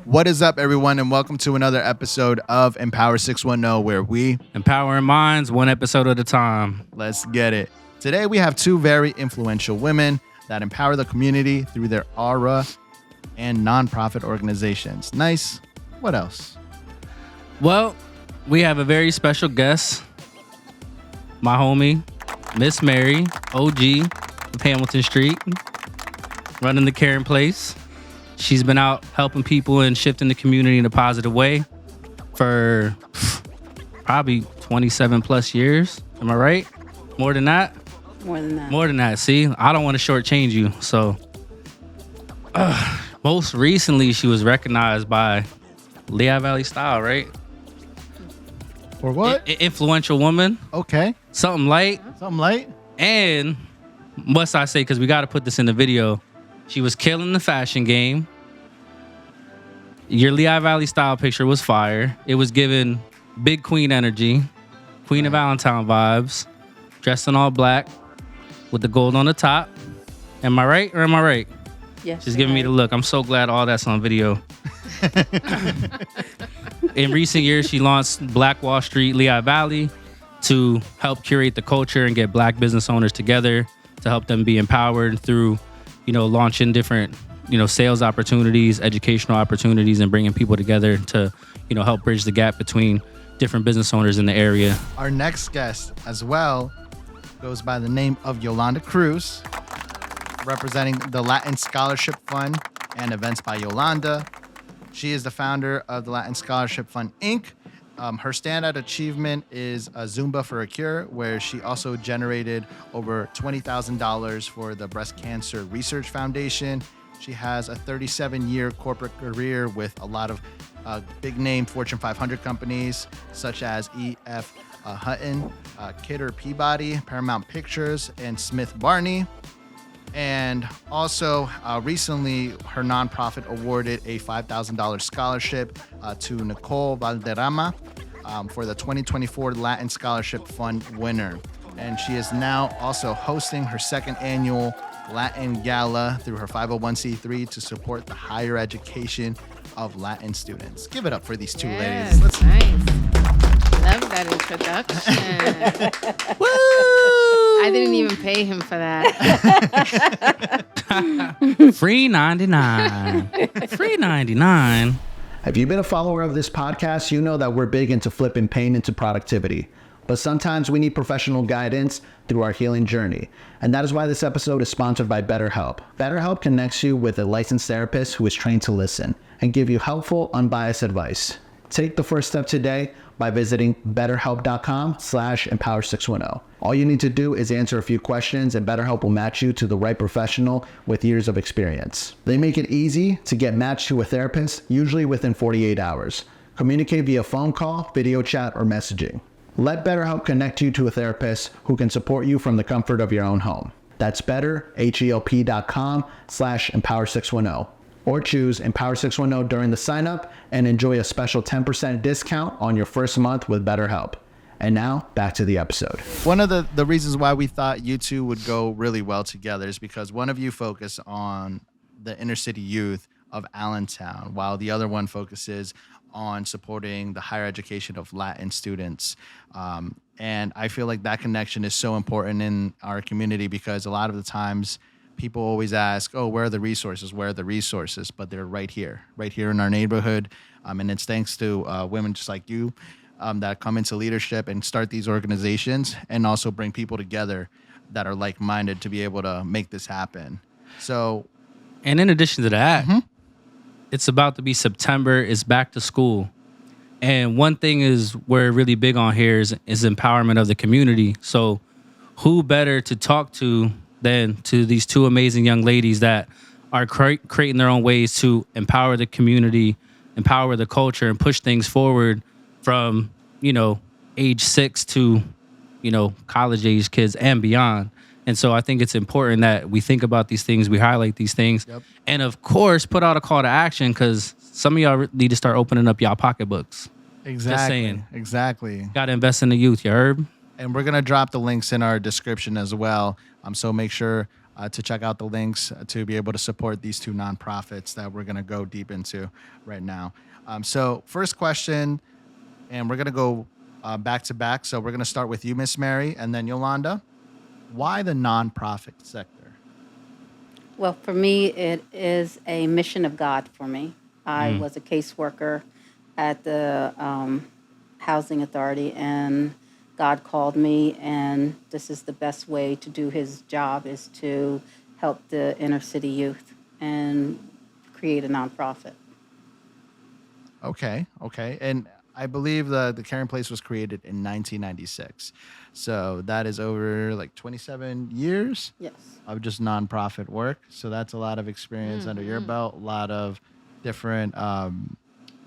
What is up, everyone, and welcome to another episode of Empower 610, where we empowering minds one episode at a time. Let's get it. Today, we have two very influential women that empower the community through their aura and nonprofit organizations. Nyce, what else? Well, we have a very special guest, my homie, Miss Mary, OG of Hamilton Street, running the Caren Place. She's been out helping people and shifting the community in a positive way for probably 27 plus years. Am I right? More than that? More than that. More than that. See, I don't want to shortchange you. So, most recently, she was recognized by Lehigh Valley Style, right? For what? Influential woman. Okay. Something light. Something light? And must I say, because we got to put this in the video, she was killing the fashion game. Your Lehigh Valley Style picture was fire. It was giving big queen energy, Queen of Allentown vibes, dressed in all black with the gold on the top. Am I right or am I right? Yes. She's giving me the look. I'm so glad all that's on video. In recent years, she launched Black Wall Street Lehigh Valley to help curate the culture and get black business owners together to help them be empowered through, launching different, sales opportunities, educational opportunities, and bringing people together to, help bridge the gap between different business owners in the area. Our next guest as well goes by the name of Yolanda Cruz, representing the Latin Scholarship Fund and Events by Yolanda. She is the founder of the Latin Scholarship Fund, Inc. Her standout achievement is a Zumba for a Cure, where she also generated over $20,000 for the Breast Cancer Research Foundation. She has a 37-year corporate career with a lot of big-name Fortune 500 companies, such as E.F. Hutton, Kidder Peabody, Paramount Pictures, and Smith Barney. And also, recently, her nonprofit awarded a $5,000 scholarship to Nicole Valderrama for the 2024 Latin Scholarship Fund winner. And she is now also hosting her second annual Latin Gala through her 501c3 to support the higher education of Latin students. Give it up for these two ladies. Nice. Love that introduction. Woo! I didn't even pay him for that. Free 99. Free 99. If you've been a follower of this podcast, you know that we're big into flipping pain into productivity. But sometimes we need professional guidance through our healing journey. And that is why this episode is sponsored by BetterHelp. BetterHelp connects you with a licensed therapist who is trained to listen and give you helpful, unbiased advice. Take the first step today by visiting betterhelp.com/empower610. All you need to do is answer a few questions and BetterHelp will match you to the right professional with years of experience. They make it easy to get matched to a therapist, usually within 48 hours. Communicate via phone call, video chat, or messaging. Let BetterHelp connect you to a therapist who can support you from the comfort of your own home. That's betterhelp.com/empower610. Or choose Empower 610 during the sign up and enjoy a special 10% discount on your first month with BetterHelp. And now back to the episode. One of the reasons why we thought you two would go really well together is because one of you focus on the inner city youth of Allentown, while the other one focuses on supporting the higher education of Latin students. And I feel like that connection is so important in our community because a lot of the times people always ask, oh, where are the resources? Where are the resources? But they're right here in our neighborhood. And it's thanks to women just like you that come into leadership and start these organizations and also bring people together that are like-minded to be able to make this happen. So, and in addition to that, it's about to be September. It's back to school. And one thing is we're really big on here is empowerment of the community. So who better to talk to than to these two amazing young ladies that are creating their own ways to empower the community, empower the culture, and push things forward from, age 6 to, college age kids and beyond. And so I think it's important that we think about these things, we highlight these things, and of course, put out a call to action because some of y'all need to start opening up y'all pocketbooks. Exactly. Just saying. Exactly. Got to invest in the youth, you heard? And we're going to drop the links in our description as well. So make sure to check out the links to be able to support these two nonprofits that we're going to go deep into right now. So first question, and we're going to go back to back. So we're going to start with you, Miss Mary, and then Yolanda. Why the nonprofit sector? Well, for me, it is a mission of God for me. I was a caseworker at the Housing Authority, and God called me, and this is the best way to do his job is to help the inner city youth and create a nonprofit. Okay. And I believe the Caren Place was created in 1996. So that is over like 27 years Yes. of just nonprofit work. So that's a lot of experience under your belt, a lot of different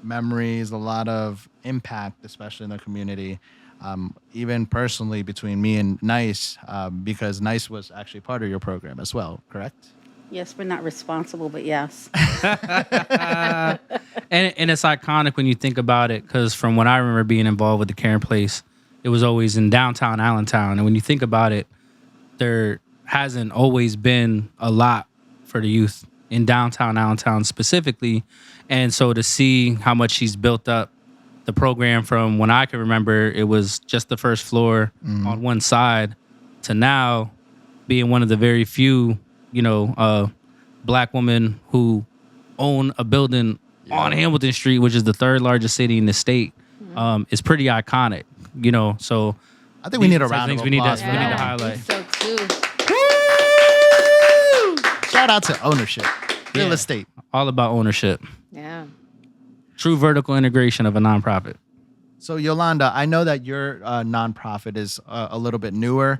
memories, a lot of impact, especially in the community. Even personally between me and Nyce, because Nyce was actually part of your program as well, correct? Yes, we're not responsible, but yes. And it's iconic when you think about it, because from when I remember being involved with the Caren Place, it was always in downtown Allentown. And when you think about it, there hasn't always been a lot for the youth in downtown Allentown specifically. And so to see how much she's built up the program from when I can remember, it was just the first floor on one side to now being one of the very few, Black women who own a building on Hamilton Street, which is the third largest city in the state, is pretty iconic, So I think we need a round of we need applause to, for we need to that. highlight. So too. Shout out to ownership, real Yeah. estate. All about ownership, Yeah. true vertical integration of a nonprofit. So Yolanda, I know that your nonprofit is a little bit newer,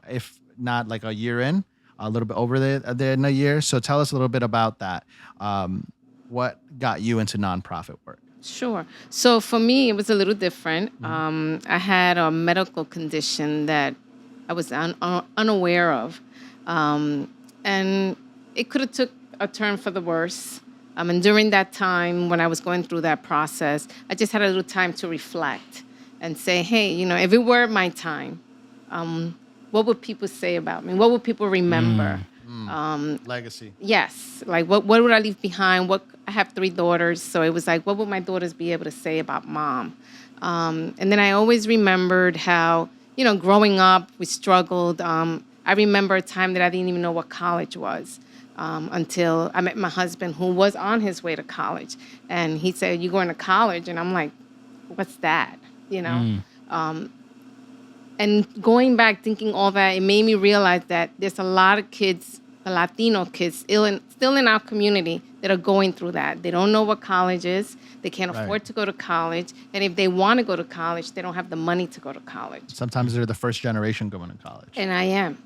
if not like a year in, a little bit over in a year. So tell us a little bit about that. What got you into nonprofit work? Sure. So for me, it was a little different. I had a medical condition that I was unaware of, and it could have took a turn for the worse. And during that time, when I was going through that process, I just had a little time to reflect and say, hey, if it were my time, what would people say about me? What would people remember? Legacy. Yes. Like, what would I leave behind? I have 3 daughters, so it was like, what would my daughters be able to say about mom? And then I always remembered how, growing up, we struggled. I remember a time that I didn't even know what college was until I met my husband, who was on his way to college. And he said, you going to college? And I'm like, what's that? And going back, thinking all that, it made me realize that there's a lot of kids, the Latino kids, still in our community that are going through that. They don't know what college is. They can't afford to go to college. And if they want to go to college, they don't have the money to go to college. Sometimes they're the first generation going to college. And I am.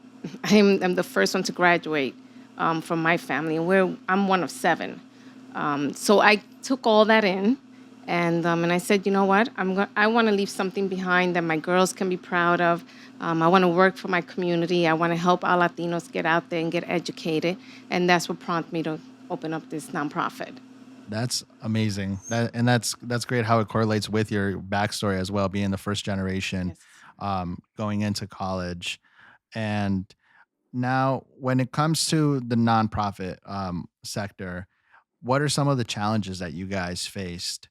I'm the first one to graduate from my family. And I'm one of 7. So I took all that in. And I said, you know what? I want to leave something behind that my girls can be proud of. I want to work for my community. I want to help our Latinos get out there and get educated. And that's what prompted me to open up this nonprofit. That's amazing. That's great how it correlates with your backstory as well, being the first generation, going into college. And now when it comes to the nonprofit sector, what are some of the challenges that you guys faced?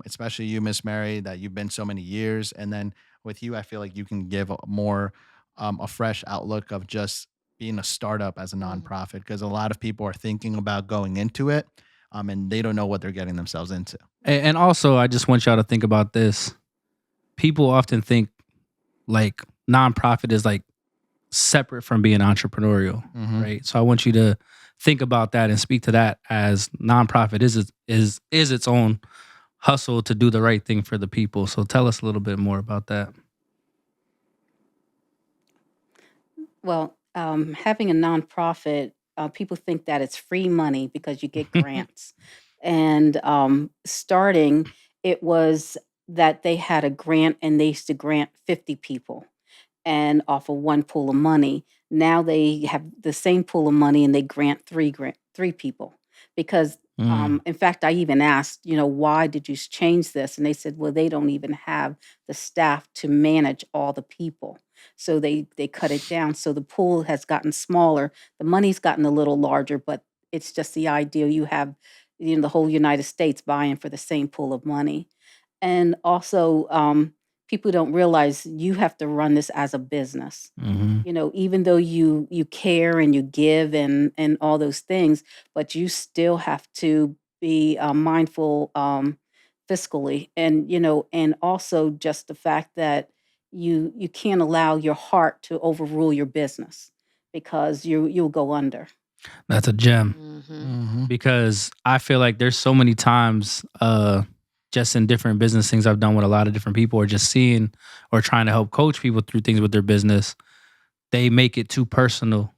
Especially you, Miss Mary, that you've been so many years. And then with you, I feel like you can give a fresh outlook of just being a startup as a nonprofit, because a lot of people are thinking about going into it and they don't know what they're getting themselves into. And also, I just want y'all to think about this. People often think like nonprofit is like separate from being entrepreneurial, right? So I want you to think about that and speak to that as nonprofit is its own hustle to do the right thing for the people. So tell us a little bit more about that. Well, having a nonprofit, people think that it's free money because you get grants. And starting, it was that they had a grant and they used to grant 50 people and off of one pool of money. Now they have the same pool of money and they grant three people. because in fact, I even asked, why did you change this? And they said, well, they don't even have the staff to manage all the people. So they cut it down. So the pool has gotten smaller. The money's gotten a little larger, but it's just the idea you have, the whole United States buying for the same pool of money. And also, people don't realize you have to run this as a business. Even though you care and you give and all those things, but you still have to be mindful fiscally, and and also just the fact that you can't allow your heart to overrule your business, because you'll go under. That's a gem. Mm-hmm. Because I feel like there's so many times just in different business things I've done with a lot of different people, or just seeing or trying to help coach people through things with their business, they make it too personal.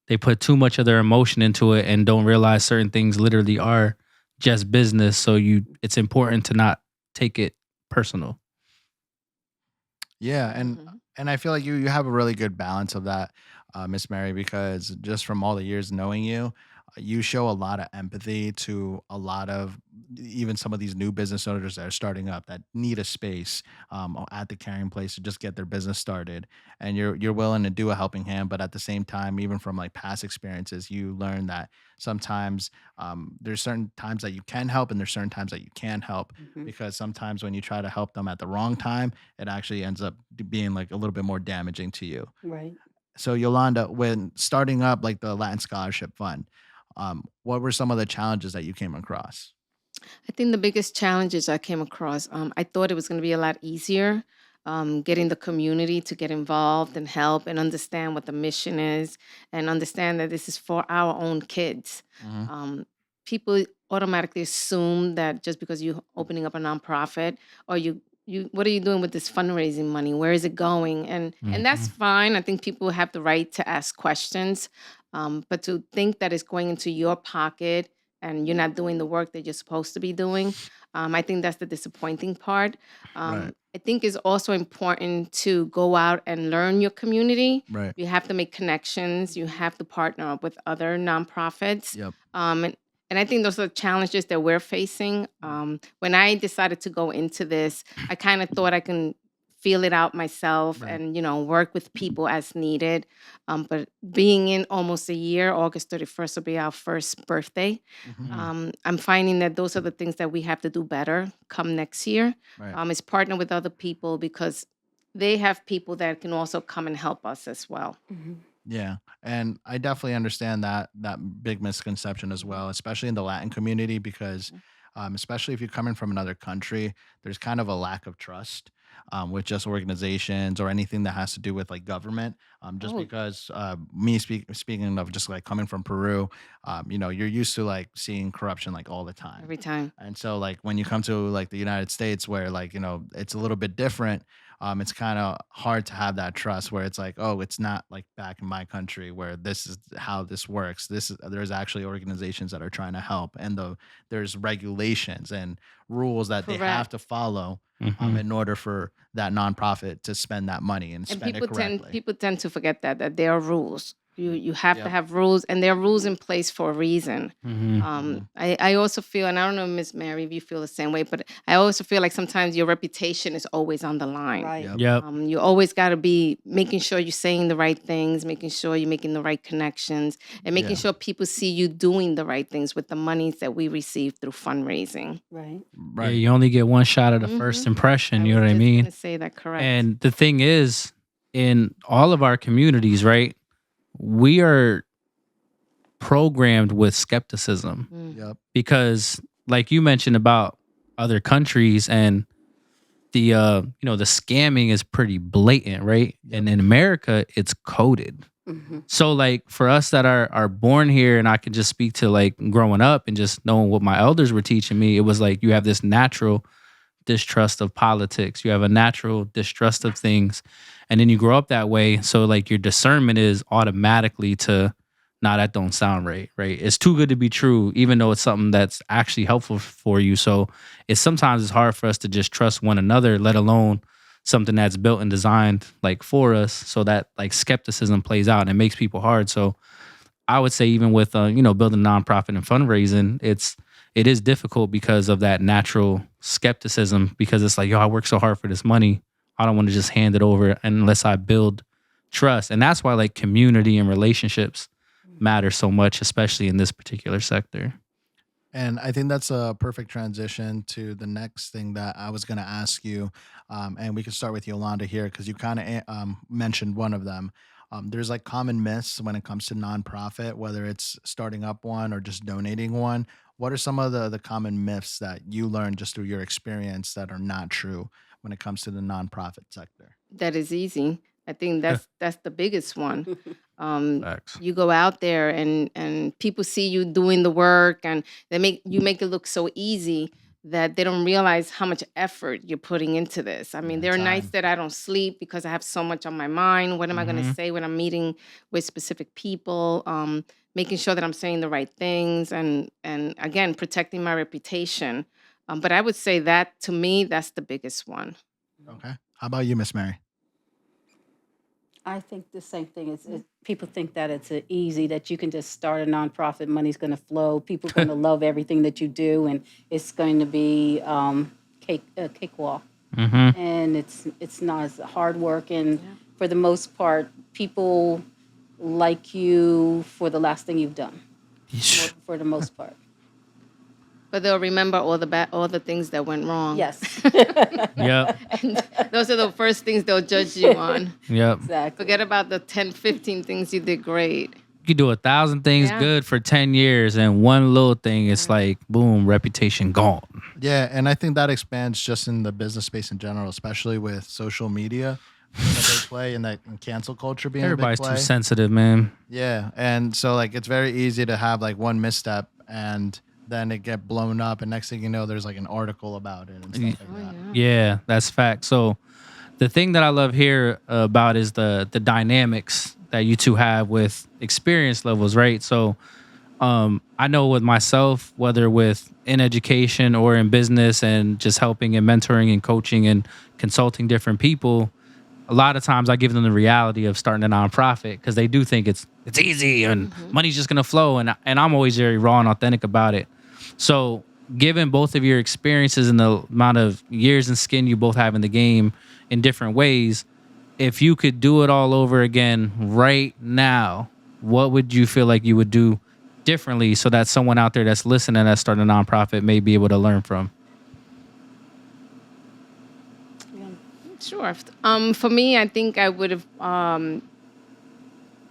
They put too much of their emotion into it and don't realize certain things literally are just business. So it's important to not take it personal. Yeah, and I feel like you have a really good balance of that, Miss Mary, because just from all the years knowing you, you show a lot of empathy to a lot of even some of these new business owners that are starting up that need a space at the Caren Place to just get their business started, and you're willing to do a helping hand, but at the same time, even from like past experiences, you learn that sometimes there's certain times that you can help and there's certain times that you can't help, Mhm. because sometimes when you try to help them at the wrong time, it actually ends up being like a little bit more damaging to you. Right. So Yolanda, when starting up like the Latin Scholarship Fund, what were some of the challenges that you came across? I think the biggest challenges I came across, I thought it was going to be a lot easier getting the community to get involved and help and understand what the mission is, and understand that this is for our own kids. Hmm. People automatically assume that just because you're opening up a nonprofit, or what are you doing with this fundraising money? Where is it going? And that's fine. I think people have the right to ask questions, but to think that it's going into your pocket and you're not doing the work that you're supposed to be doing, I think that's the disappointing part. Right, I think it's also important to go out and learn your community. right. You have to make connections. You have to partner up with other nonprofits. Yep. And I think those are the challenges that we're facing. When I decided to go into this, I kind of thought I can feel it out myself Right. and, work with people as needed. But being in almost a year, August 31st will be our first birthday. I'm finding that those are the things that we have to do better come next year, Right. is partner with other people, because they have people that can also come and help us as well. Mhm. Yeah, and I definitely understand that big misconception as well, especially in the Latin community, because especially if you're coming from another country, there's kind of a lack of trust with just organizations or anything that has to do with like government. Just Oh, because speaking of just like coming from Peru, you're used to like seeing corruption like all the time. every time. And so like when you come to like the United States where like, it's a little bit different, it's kind of hard to have that trust where it's like, oh, it's not like back in my country where this is how this works. There's actually organizations that are trying to help, and there's regulations and rules that they have Correct. to follow Mhm. in order for that nonprofit to spend that money and And spend it correctly. people tend to forget that there are rules. You have to Yep. have rules, and there are rules in place for a reason. Mhm. Mhm. I also feel, and I don't know, Miss Mary, if you feel the same way, but I also feel like sometimes your reputation is always on the line. Right. Yep. Yep. You always got to be making sure you're saying the right things, making sure you're making the right connections, and making Yeah. sure people see you doing the right things with the monies that we receive through fundraising. Right. Yeah, Right. you only get one shot at the first Mhm. impression. I You was know what I just mean? going to say that, correct. And the thing is, in all of our communities, right, we are programmed with skepticism, Mm. Yep. because, like you mentioned about other countries, and the scamming is pretty blatant, right? Yep. And in America, it's coded. Hmm. So like for us that are born here, and I can just speak to like growing up and just knowing what my elders were teaching me, it was like you have this natural distrust of politics. You have a natural distrust of things. And then you grow up that way. So like your discernment is automatically to, nah, that don't sound right, right? It's too good to be true, even though it's something that's actually helpful for you. So sometimes it's hard for us to just trust one another, let alone something that's built and designed like for us. So that like skepticism plays out and it makes people hard. So I would say even with building a nonprofit and fundraising, it is difficult because of that natural skepticism, because it's like, yo, I work so hard for this money. I don't want to just hand it over unless I build trust. And that's why like community and relationships matter so much, especially in this particular sector. And I think that's a perfect transition to the next thing that I was going to ask you. And we can start with Yolanda here because you kind of mentioned one of them. There's like common myths when it comes to nonprofit, whether it's starting up one or just donating one. What are some of the common myths that you learned just through your experience that are not true when it comes to the nonprofit sector? That is easy. I think that's the biggest one. Facts. You go out there and people see you doing the work, and make it look so easy that they don't realize how much effort you're putting into this. I mean, there are nights that I don't sleep because I have so much on my mind. What am I going to say when I'm meeting with specific people? Making sure that I'm saying the right things, and again, protecting my reputation. But I would say that, to me, that's the biggest one. Okay. How about you, Miss Mary? I think the same thing. People think that it's easy, that you can just start a nonprofit, money's going to flow, people are going to love everything that you do, and it's going to be cakewalk. And it's not. It's hard work, and for the most part, people like you for the last thing you've done. For the most part. But they'll remember all the things that went wrong. Yes. Yep. And those are the first things they'll judge you on. Yep. Exactly. Forget about the 10, 15 things you did great. You could do 1,000 things good for 10 years, and one little thing, it's like, boom, reputation gone. Yeah, and I think that expands just in the business space in general, especially with social media that they play and cancel culture being Everybody's a big play. too sensitive, man. Yeah, and so like it's very easy to have like one misstep and then it get blown up, and next thing you know, there's like an article about it and stuff like that. Yeah, that's fact. So the thing that I love here about is the dynamics that you two have with experience levels, right? So I know with myself, whether in education or in business and just helping and mentoring and coaching and consulting different people, a lot of times I give them the reality of starting a nonprofit because they do think it's easy and money's just gonna flow, and I'm always very raw and authentic about it. So given both of your experiences and the amount of years and skin you both have in the game in different ways, if you could do it all over again right now, what would you feel like you would do differently so that someone out there that's listening that's starting a nonprofit may be able to learn from? Sure. For me, I think I would have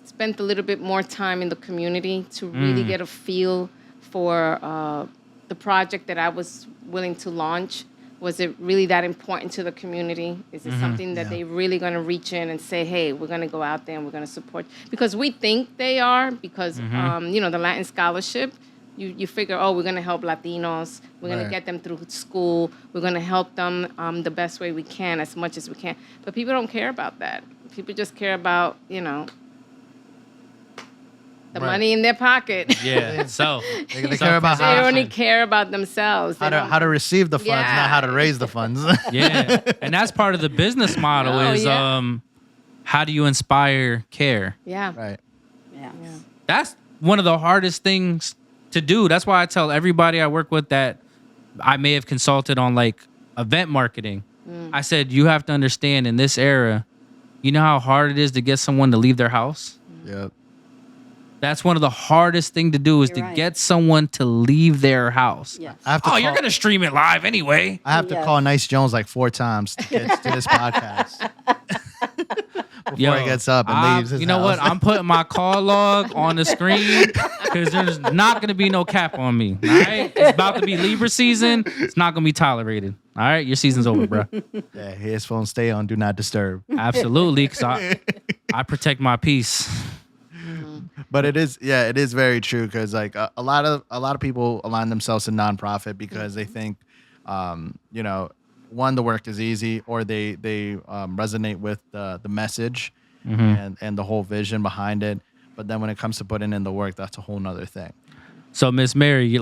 spent a little bit more time in the community to really get a feel for the project that I was willing to launch. Was it really that important to the community? Is it something that they really going to reach in and say, hey, we're going to go out there and we're going to support? Because we think they are, because, the Latin scholarship, you figure, we're going to help Latinos. We're going to get them through school. We're going to help them the best way we can, as much as we can. But people don't care about that. People just care about, the money in their pocket. Yeah, so They care about They only care about themselves. how to receive the funds, not how to raise the funds. yeah, and that's part of the business model how do you inspire care? Yeah. Right. Yeah. That's one of the hardest things to do. That's why I tell everybody I work with that I may have consulted on like event marketing. I said, you have to understand in this era, you know how hard it is to get someone to leave their house? Yep. That's one of the hardest thing to do is You're to right. get someone to leave their house. Yes. I have to You're going to stream it live anyway. I have to Yes. call Nyce Jonez like 4 times to get to this podcast before he gets up and leaves his You know house. what? I'm putting my call log on the screen because there's not going to be no cap on me. All right? It's about to be Libra season. It's not going to be tolerated. All right? Your season's over, bro. Yeah, his phone stay on do not disturb. Absolutely, because I protect my peace. But it is very true because like a lot of people align themselves to nonprofit because they think, one, the work is easy, or they resonate with the message and the whole vision behind it. But then when it comes to putting in the work, that's a whole nother thing. So, Miss Mary,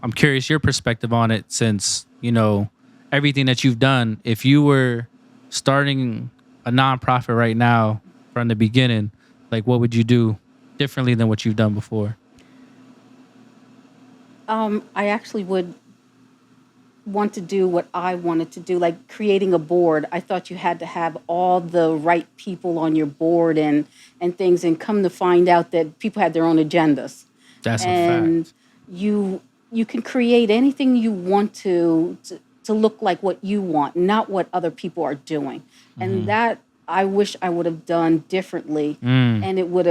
I'm curious your perspective on it since, everything that you've done. If you were starting a nonprofit right now from the beginning, like what would you do differently than what you've done before? I actually would want to do what I wanted to do, like creating a board. I thought you had to have all the right people on your board and things, and come to find out that people had their own agendas. That's a And fact. you can create anything you want to look like what you want, not what other people are doing. And that I wish I would have done differently, and it would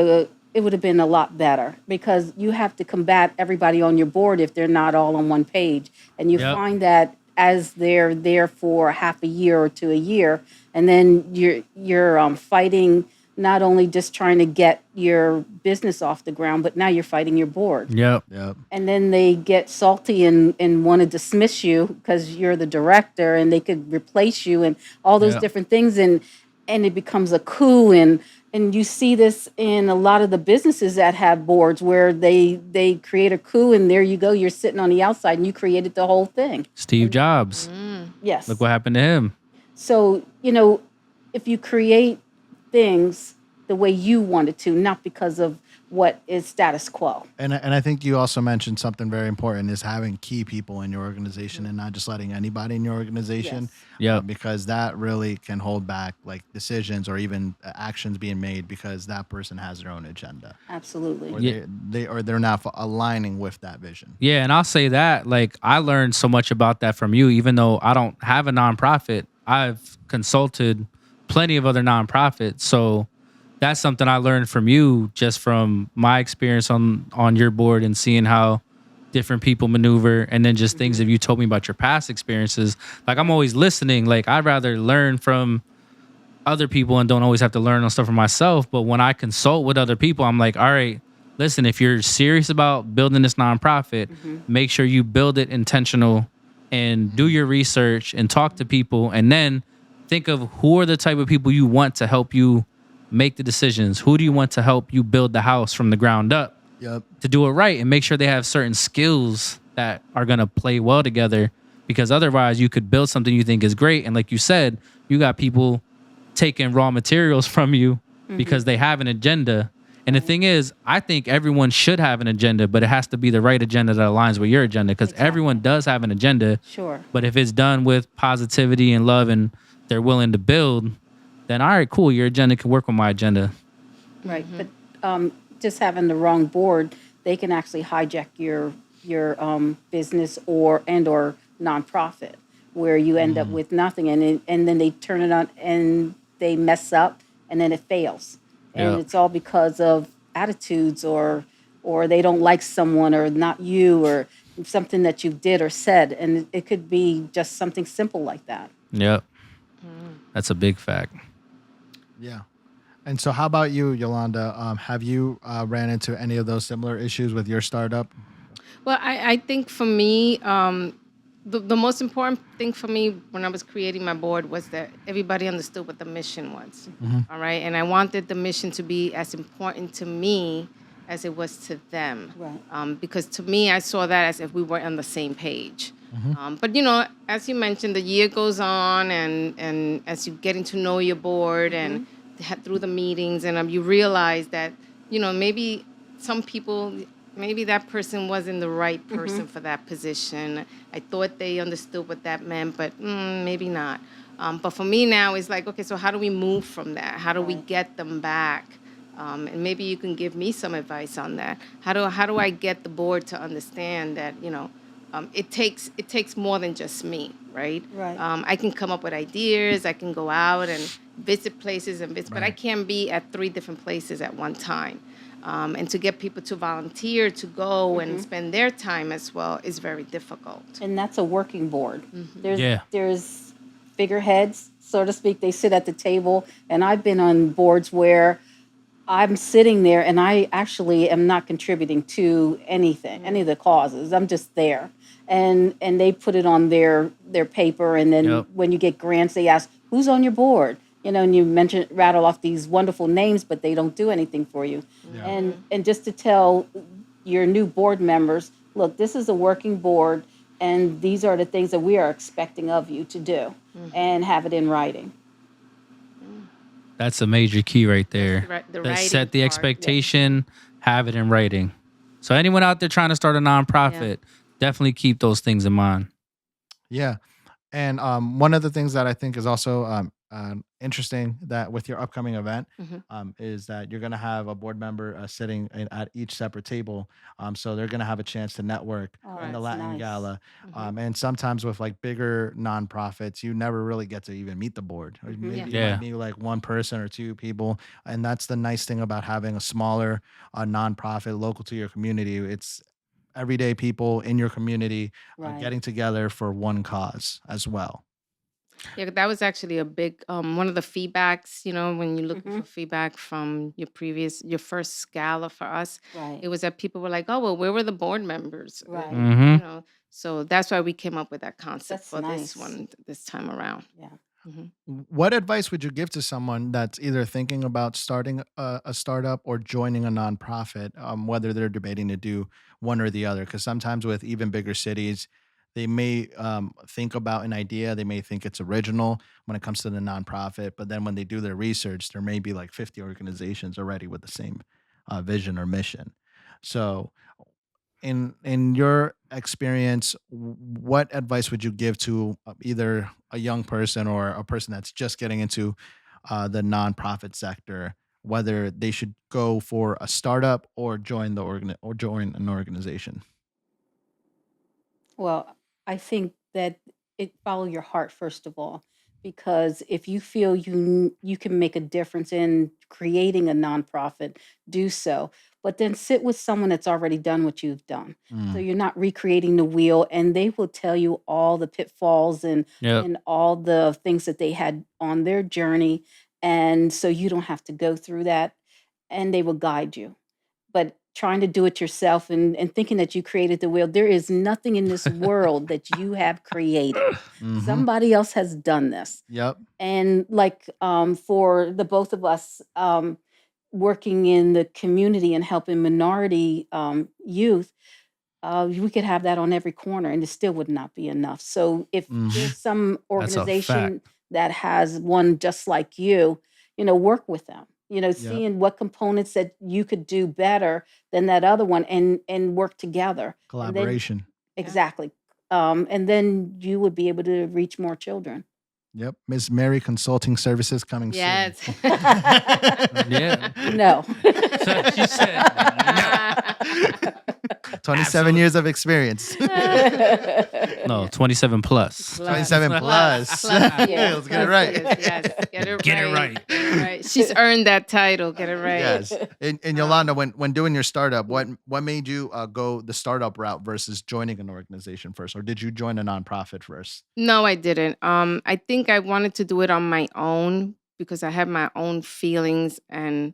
have been a lot better, because you have to combat everybody on your board if they're not all on one page. And you Yep. find that as they're there for half a year or to a year, and then you're fighting, not only just trying to get your business off the ground, but now you're fighting your board. Yep. Yep. And then they get salty and want to dismiss you because you're the director, and they could replace you and all those Yeah. different things, and it becomes a coup. And you see this in a lot of the businesses that have boards, where they create a coup, and there you go, you're sitting on the outside and you created the whole thing. Steve Jobs. Yes. Look what happened to him. So, if you create things the way you wanted to, not because of what is status quo. And I think you also mentioned something very important, is having key people in your organization and not just letting anybody in your organization. Yes. Yeah. Because that really can hold back like decisions or even actions being made, because that person has their own agenda, Absolutely. or Yeah. they're not aligning with that vision. Yeah, and I'll say that, like, I learned so much about that from you. Even though I don't have a nonprofit, I've consulted plenty of other nonprofits. So that's something I learned from you, just from my experience on your board and seeing how different people maneuver, and then just things that you told me about your past experiences. Like, I'm always listening. Like, I'd rather learn from other people and don't always have to learn on stuff for myself. But when I consult with other people, I'm like, all right, listen, if you're serious about building this nonprofit, make sure you build it intentional and do your research and talk to people, and then think of who are the type of people you want to help you make the decisions. Who do you want to help you build the house from the ground up Yep. to do it right, and make sure they have certain skills that are going to play well together, because otherwise you could build something you think is great. And like you said, you got people taking raw materials from you because they have an agenda. And the thing is, I think everyone should have an agenda, but it has to be the right agenda that aligns with your agenda, because everyone does have an agenda. Sure. But if it's done with positivity and love and they're willing to build, then all right, cool, your agenda can work with my agenda. Right. But just having the wrong board, they can actually hijack your business or nonprofit, where you end up with nothing, and then they turn it on and they mess up, and then it fails. And Yeah. it's all because of attitudes, or they don't like someone, or not you, or something that you did or said. And it could be just something simple like that. Yep. That's a big fact. Yeah. And so how about you, Yolanda? Have you ran into any of those similar issues with your startup? Well, I think for me, the most important thing for me when I was creating my board was that everybody understood what the mission was. All right. And I wanted the mission to be as important to me as it was to them. Right. Because to me, I saw that as if we were on the same page. But, as you mentioned, the year goes on, and as you getting to know your board and through the meetings, and you realize that, maybe some people, maybe that person wasn't the right person for that position. I thought they understood what that meant, but maybe not. But for me now, it's like, okay, so how do we move from that? How do we get them back? And maybe you can give me some advice on that. How do I get the board to understand that, it takes more than just me, right? Right. I can come up with ideas. I can go out and visit places but I can't be at 3 different places at one time. And to get people to volunteer to go and spend their time as well is very difficult. And that's a working board. Yeah. There's figureheads, so to speak. They sit at the table, and I've been on boards where I'm sitting there and I actually am not contributing to anything, any of the causes. I'm just there. And they put it on their paper, and then when you get grants, they ask, who's on your board? And you rattle off these wonderful names, but they don't do anything for you. Yeah. And just to tell your new board members, look, this is a working board, and these are the things that we are expecting of you to do, and have it in writing. That's a major key right there. The That writing set the part, expectation, have it in writing. So anyone out there trying to start a nonprofit, definitely keep those things in mind. Yeah. And one of the things that I think is also interesting that with your upcoming event is that you're going to have a board member sitting at each separate table. So they're going to have a chance to network in the that's Latin nice. Gala. And sometimes with like bigger nonprofits, you never really get to even meet the board. Or maybe you might meet like one person or two people. And that's the nice thing about having a smaller nonprofit local to your community. It's everyday people in your community getting together for one cause as well. Yeah, that was actually a big one of the feedbacks, when you're looking for feedback from your first gala for us. Right. It was that people were like, oh, well, where were the board members? Right. So that's why we came up with that concept That's for nice. this one, this time around. Yeah. What advice would you give to someone that's either thinking about starting a startup or joining a nonprofit, whether they're debating to do one or the other? Because sometimes with even bigger cities, they may think about an idea, they may think it's original when it comes to the nonprofit, but then when they do their research, there may be like 50 organizations already with the same vision or mission. So, in your experience, what advice would you give to either a young person or a person that's just getting into the nonprofit sector, whether they should go for a startup or join join an organization? Well, I think that follow your heart first of all, because if you feel you can make a difference in creating a nonprofit, do so. But then sit with someone that's already done what you've done. So you're not recreating the wheel, and they will tell you all the pitfalls and all the things that they had on their journey, and so you don't have to go through that, and they will guide you. But trying to do it yourself and thinking that you created the wheel, there is nothing in this world that you have created. Somebody else has done this. Yep. And like for the both of us working in the community and helping minority youth, we could have that on every corner and it still would not be enough. So if there's some That's a organization fact. that has one just like you, work with them. Yep. Seeing what components that you could do better than that other one and work together. And then, Collaboration. exactly. And then you would be able to reach more children. Yep. Miss Mary Consulting Services coming Yes. soon. Yeah. No. So she said, 27 years of experience. no, 27 plus. 27 plus. Yeah. Let's get it right. Yes. Get it Get it right. right. Get it right. She's earned that title. Get it right. Yes. And Yolanda, when doing your startup, what made you go the startup route versus joining an organization first? Or did you join a nonprofit first? No, I didn't. I think I wanted to do it on my own because I have my own feelings and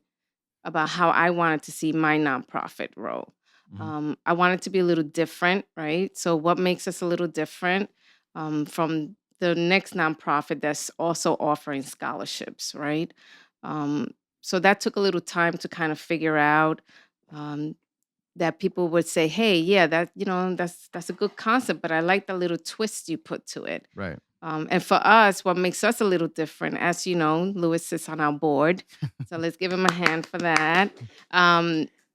about how I wanted to see my nonprofit role. I wanted to be a little different, right? So what makes us a little different from the next nonprofit that's also offering scholarships, right? So that took a little time to kind of figure out that people would say, hey, yeah, that's a good concept, but I like the little twist you put to it. Right. And for us, what makes us a little different, as you know, Louis sits on our board. So let's give him a hand for that.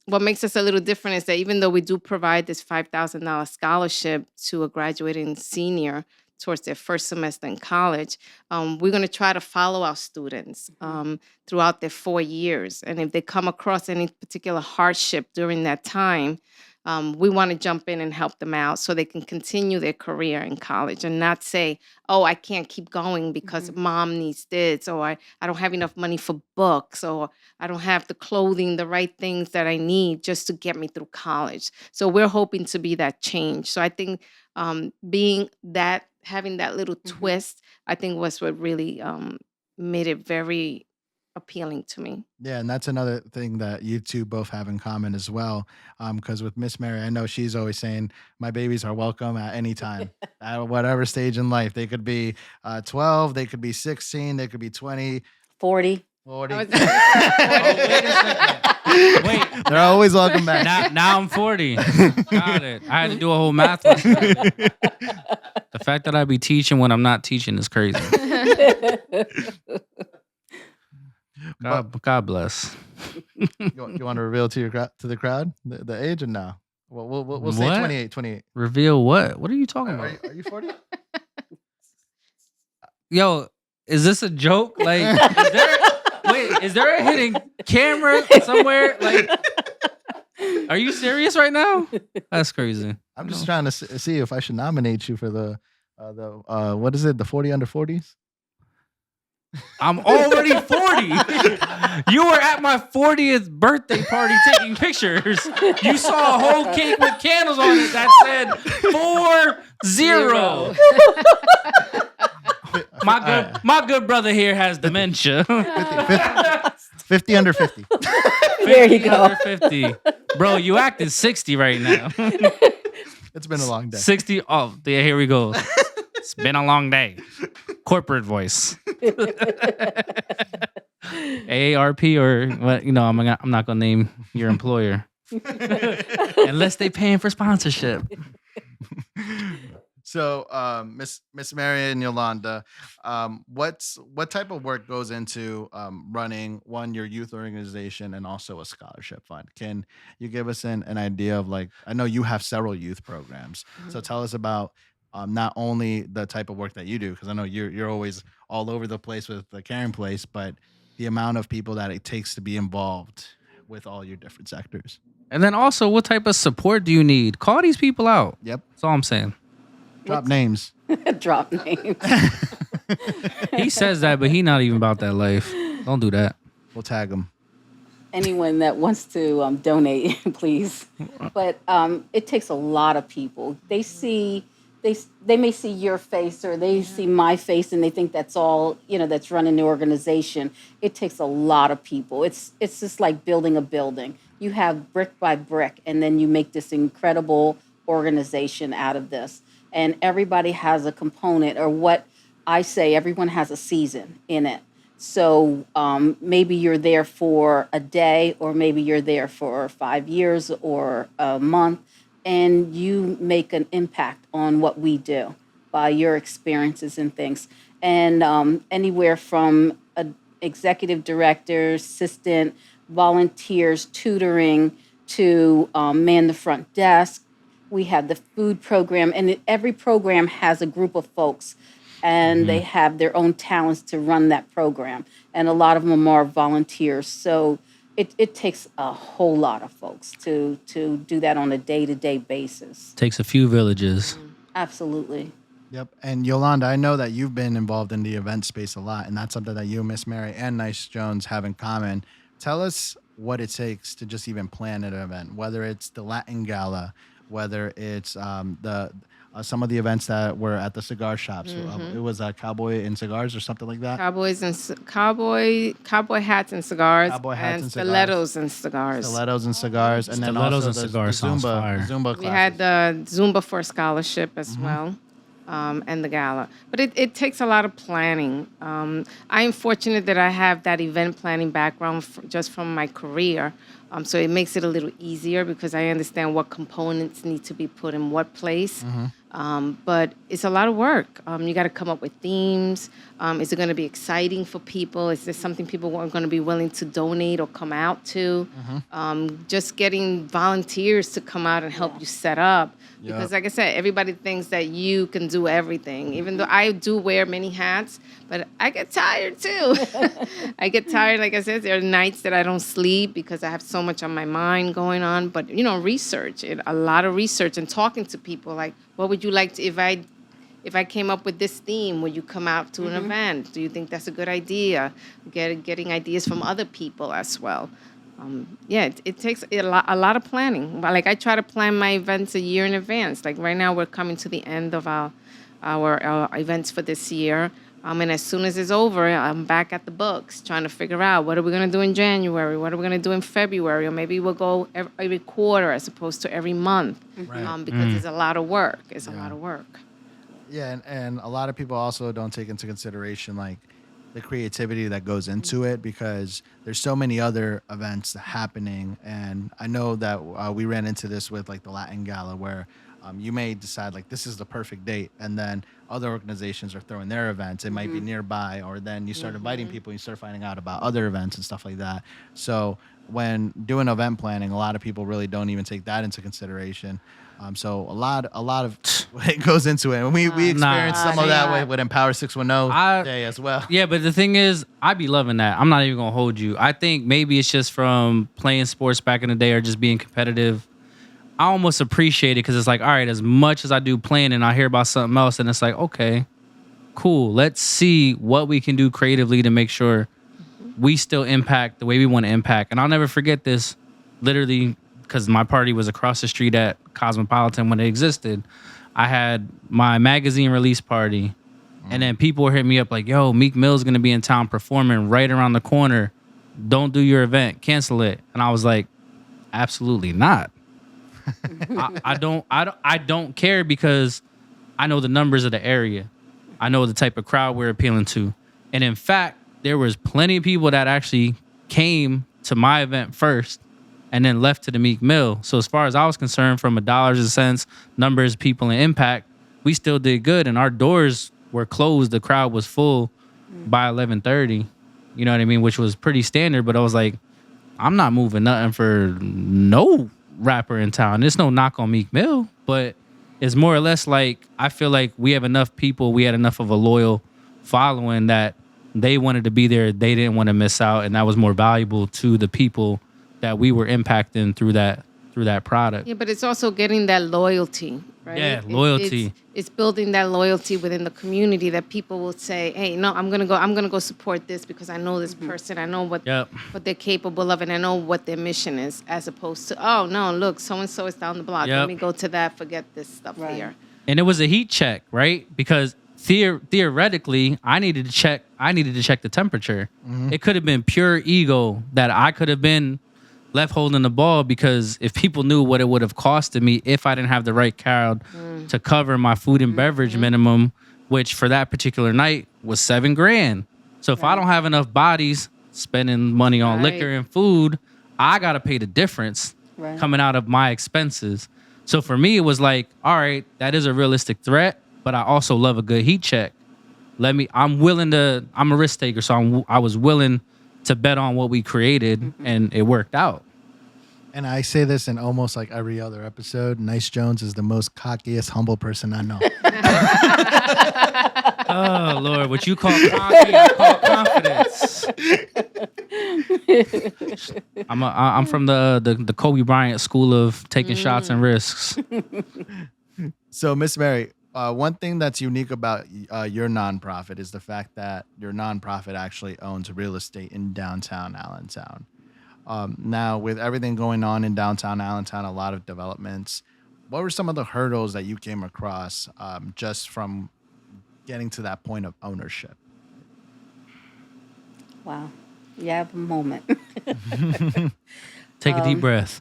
What makes us a little different is that even though we do provide this $5,000 scholarship to a graduating senior towards their first semester in college, we're going to try to follow our students throughout their 4 years. And if they come across any particular hardship during that time, we want to jump in and help them out so they can continue their career in college and not say, oh, I can't keep going because mom needs this, or I don't have enough money for books, or I don't have the clothing, the right things that I need just to get me through college. So we're hoping to be that change. So I think having that little twist, I think was what really made it very appealing to me. Yeah, and that's another thing that you two both have in common as well. Because with Miss Mary, I know she's always saying, my babies are welcome at any time, at whatever stage in life. They could be 12, they could be 16, they could be 20, 40. 40. Oh, wait a second. Wait. They're always welcome back. Now I'm 40. Got it. I had to do a whole math lesson. The fact that I be teaching when I'm not teaching is crazy. God bless. You want to reveal to the crowd the age or no? Well, we'll say What? 28. 28. Reveal what? What are you talking about? Are you 40? Yo, is this a joke? Like, is there a hidden camera somewhere? Like, are you serious right now? That's crazy. I'm just trying to see if I should nominate you for the what is it? The 40 under 40s? I'm already 40. You were at my 40th birthday party taking pictures. You saw a whole cake with candles on it that said 40. My good brother here has dementia. 50 under 50. There you go. Under 50. Bro, you acting 60 right now. It's been a long day. 60. Oh, yeah, here we go. It's been a long day. Corporate voice. AARP or what? You know, I'm not gonna name your employer unless they paying for sponsorship. So, Miss Mary and Yolanda, what type of work goes into running your youth organization and also a scholarship fund? Can you give us an idea of, like, I know you have several youth programs, so tell us about not only the type of work that you do, because I know you're always all over the place with the Caren Place, but the amount of people that it takes to be involved with all your different sectors. And then also, what type of support do you need? Call these people out. Yep. That's all I'm saying. Drop names. Drop names. He says that, but he not even about that life. Don't do that. We'll tag them. Anyone that wants to donate, please. But it takes a lot of people. They may see your face or they see my face and they think that's all, that's running the organization. It takes a lot of people. It's just like building a building. You have brick by brick, and then you make this incredible organization out of this. And everybody has a component, or what I say, everyone has a season in it. So maybe you're there for a day, or maybe you're there for 5 years or a month, and you make an impact on what we do by your experiences and things. And anywhere from executive director, assistant, volunteers, tutoring, to man the front desk. We have the food program, and every program has a group of folks, and they have their own talents to run that program. And a lot of them are volunteers. So it takes a whole lot of folks to do that on a day-to-day basis. Takes a few villages. Absolutely. Yep. And Yolanda, I know that you've been involved in the event space a lot, and that's something that you, Miss Mary, and Nyce Jonez have in common. Tell us what it takes to just even plan an event, whether it's the Latin Gala, whether it's some of the events that were at the cigar shops. It was Cowboy and Cigars or something like that. Cowboy hats and cigars. Cowboy hats and stilettos and cigars. Stilettos and cigars, and then Stilettos also and the cigars sounds fire. Zumba classes. We had the Zumba for scholarship as well, and the gala. But it takes a lot of planning. I am fortunate that I have that event planning background just from my career. So it makes it a little easier because I understand what components need to be put in what place. But it's a lot of work. You got to come up with themes. Is it going to be exciting for people? Is this something people are going to be willing to donate or come out to? Just getting volunteers to come out and help you set up. Because like I said, everybody thinks that you can do everything. Even though I do wear many hats, but I get tired too. I get tired. Like I said, there are nights that I don't sleep because I have so much on my mind going on. But, research, a lot of research and talking to people like, what would you like to, if I came up with this theme, would you come out to an event? Do you think that's a good idea? Getting ideas from other people as well. It takes a lot of planning. Like I try to plan my events a year in advance. Like right now, we're coming to the end of our events for this year. And as soon as it's over, I'm back at the books trying to figure out what are we going to do in January, what are we going to do in February, or maybe we'll go every quarter as opposed to every month, because it's a lot of work. It's a lot of work. Yeah, and a lot of people also don't take into consideration like the creativity that goes into it, because there's so many other events happening. And I know that we ran into this with like the Latin Gala, where You may decide like this is the perfect date, and then other organizations are throwing their events. It might be nearby, or then you start inviting people. You start finding out about other events and stuff like that. So when doing event planning, a lot of people really don't even take that into consideration. So a lot of it goes into it, and we experienced some of that with Empower 610 Day as well. Yeah, but the thing is, I be loving that. I'm not even gonna hold you. I think maybe it's just from playing sports back in the day or just being competitive. I almost appreciate it because it's like, all right, as much as I do playing and I hear about something else, and it's like, okay, cool. Let's see what we can do creatively to make sure we still impact the way we want to impact. And I'll never forget this, literally, because my party was across the street at Cosmopolitan when it existed. I had my magazine release party, and then people were hitting me up like, yo, Meek Mill's going to be in town performing right around the corner. Don't do your event. Cancel it. And I was like, absolutely not. I don't care because I know the numbers of the area. I know the type of crowd we're appealing to. And in fact, there was plenty of people that actually came to my event first and then left to the Meek Mill. So as far as I was concerned, from a dollars and cents, numbers, people, and impact, we still did good. And our doors were closed. The crowd was full by 11:30. You know what I mean? Which was pretty standard. But I was like, I'm not moving nothing for no rapper in town. There's no knock on Meek Mill, but it's more or less like I feel like we have enough people, we had enough of a loyal following that they wanted to be there. They didn't want to miss out, and that was more valuable to the people that we were impacting through that product. Yeah, but it's also getting that loyalty, right? Yeah, loyalty. It's building that loyalty within the community that people will say, "Hey, no, I'm gonna go support this because I know this person. I know what they're capable of, and I know what their mission is." As opposed to, "Oh no, look, so and so is down the block. Let me go to that. Forget this stuff here." And it was a heat check, right? Because theoretically, I needed to check the temperature. It could have been pure ego that I could have been left holding the ball, because if people knew what it would have costed me if I didn't have the right crowd to cover my food and beverage minimum, which for that particular night was $7,000. So if I don't have enough bodies spending money on liquor and food, I got to pay the difference coming out of my expenses. So for me, it was like, all right, that is a realistic threat, but I also love a good heat check. I'm a risk taker, so I was willing to bet on what we created, and it worked out. And I say this in almost like every other episode, Nyce Jonez is the most cockiest, humble person I know. Oh, Lord, what you call cocky, I call confidence. I'm from the Kobe Bryant school of taking shots and risks. So, Miss Mary, one thing that's unique about your nonprofit is the fact that your nonprofit actually owns real estate in downtown Allentown. Now, with everything going on in downtown Allentown, a lot of developments, what were some of the hurdles that you came across just from getting to that point of ownership? Wow. You have a moment. Take a deep breath.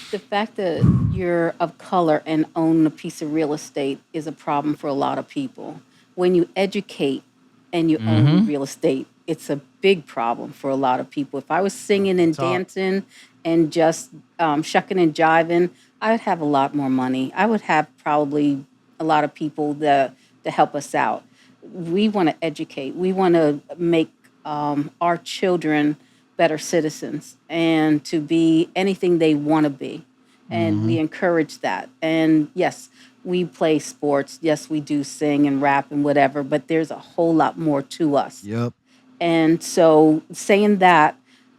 The fact that you're of color and own a piece of real estate is a problem for a lot of people. When you educate and you own real estate, it's a big problem for a lot of people. If I was singing and dancing and just shucking and jiving, I would have a lot more money. I would have probably a lot of people to help us out. We want to educate. We want to make our children better citizens and to be anything they want to be. And we encourage that. And yes, we play sports. Yes, we do sing and rap and whatever, but there's a whole lot more to us. Yep. And so saying that,